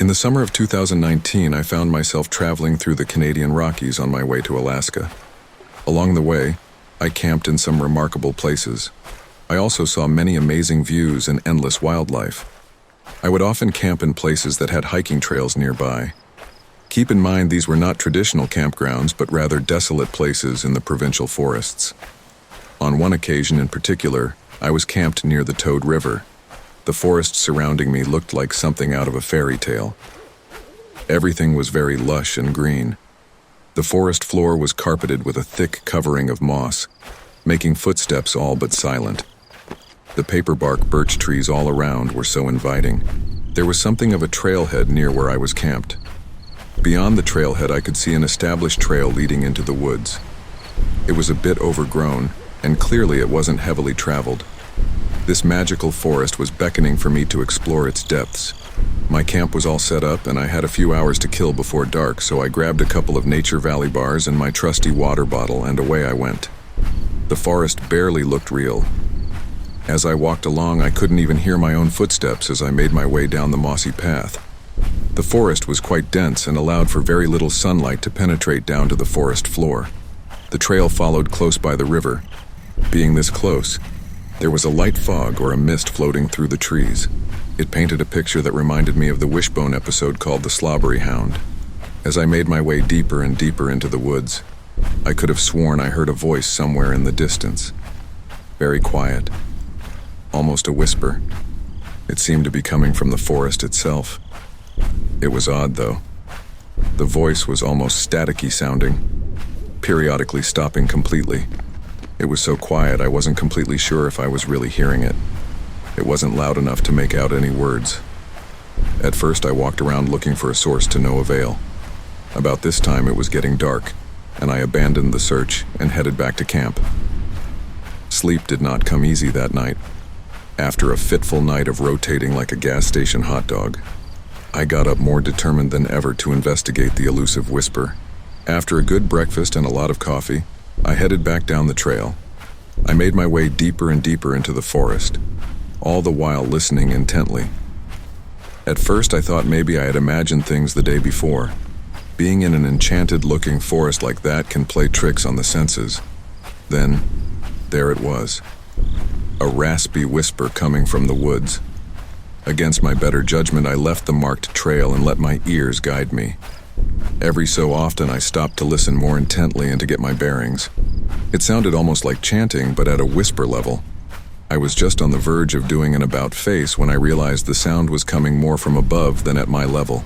In the summer of 2019, I found myself traveling through the Canadian Rockies on my way to Alaska. Along the way, I camped in some remarkable places. I also saw many amazing views and endless wildlife. I would often camp in places that had hiking trails nearby. Keep in mind these were not traditional campgrounds, but rather desolate places in the provincial forests. On one occasion in particular, I was camped near the Toad River. The forest surrounding me looked like something out of a fairy tale. Everything was very lush and green. The forest floor was carpeted with a thick covering of moss, making footsteps all but silent. The paperbark birch trees all around were so inviting. There was something of a trailhead near where I was camped. Beyond the trailhead, I could see an established trail leading into the woods. It was a bit overgrown, and clearly it wasn't heavily traveled. This magical forest was beckoning for me to explore its depths. My camp was all set up, and I had a few hours to kill before dark, so I grabbed a couple of Nature Valley bars and my trusty water bottle, and away I went. The forest barely looked real. As I walked along, I couldn't even hear my own footsteps as I made my way down the mossy path. The forest was quite dense and allowed for very little sunlight to penetrate down to the forest floor. The trail followed close by the river. Being this close, there was a light fog or a mist floating through the trees. It painted a picture that reminded me of the Wishbone episode called The Slobbery Hound. As I made my way deeper and deeper into the woods, I could have sworn I heard a voice somewhere in the distance. Very quiet, almost a whisper. It seemed to be coming from the forest itself. It was odd, though. The voice was almost staticky sounding, periodically stopping completely. It was so quiet I wasn't completely sure if I was really hearing it. It wasn't loud enough to make out any words. At first I walked around looking for a source to no avail. About this time it was getting dark, and I abandoned the search and headed back to camp. Sleep did not come easy that night. After a fitful night of rotating like a gas station hot dog, I got up more determined than ever to investigate the elusive whisper. After a good breakfast and a lot of coffee, I headed back down the trail. I made my way deeper and deeper into the forest, all the while listening intently. At first I thought maybe I had imagined things the day before. Being in an enchanted-looking forest like that can play tricks on the senses. Then, there it was. A raspy whisper coming from the woods. Against my better judgment, I left the marked trail and let my ears guide me. Every so often, I stopped to listen more intently and to get my bearings. It sounded almost like chanting, but at a whisper level. I was just on the verge of doing an about-face when I realized the sound was coming more from above than at my level.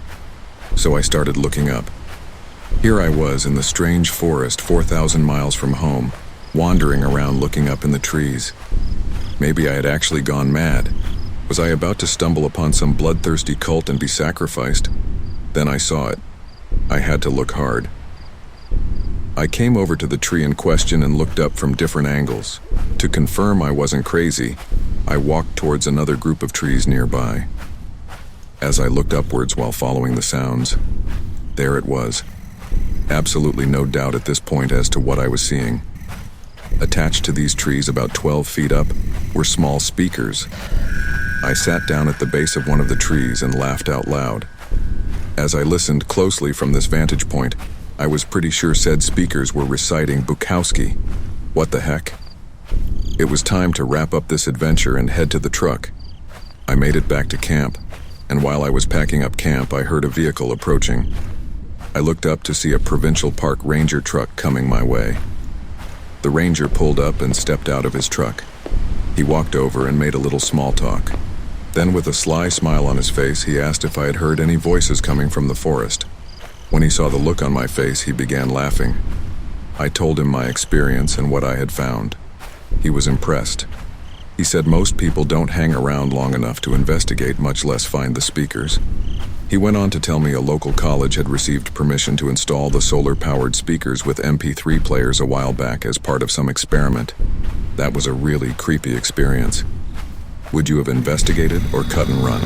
So I started looking up. Here I was in the strange forest 4,000 miles from home, wandering around looking up in the trees. Maybe I had actually gone mad. Was I about to stumble upon some bloodthirsty cult and be sacrificed? Then I saw it. I had to look hard. I came over to the tree in question and looked up from different angles. To confirm I wasn't crazy, I walked towards another group of trees nearby. As I looked upwards while following the sounds, there it was. Absolutely no doubt at this point as to what I was seeing. Attached to these trees about 12 feet up were small speakers. I sat down at the base of one of the trees and laughed out loud. As I listened closely from this vantage point, I was pretty sure said speakers were reciting Bukowski. What the heck? It was time to wrap up this adventure and head to the truck. I made it back to camp, and while I was packing up camp, I heard a vehicle approaching. I looked up to see a provincial park ranger truck coming my way. The ranger pulled up and stepped out of his truck. He walked over and made a little small talk. Then, with a sly smile on his face, he asked if I had heard any voices coming from the forest. When he saw the look on my face, he began laughing. I told him my experience and what I had found. He was impressed. He said most people don't hang around long enough to investigate, much less find the speakers. He went on to tell me a local college had received permission to install the solar-powered speakers with MP3 players a while back as part of some experiment. That was a really creepy experience. Would you have investigated or cut and run?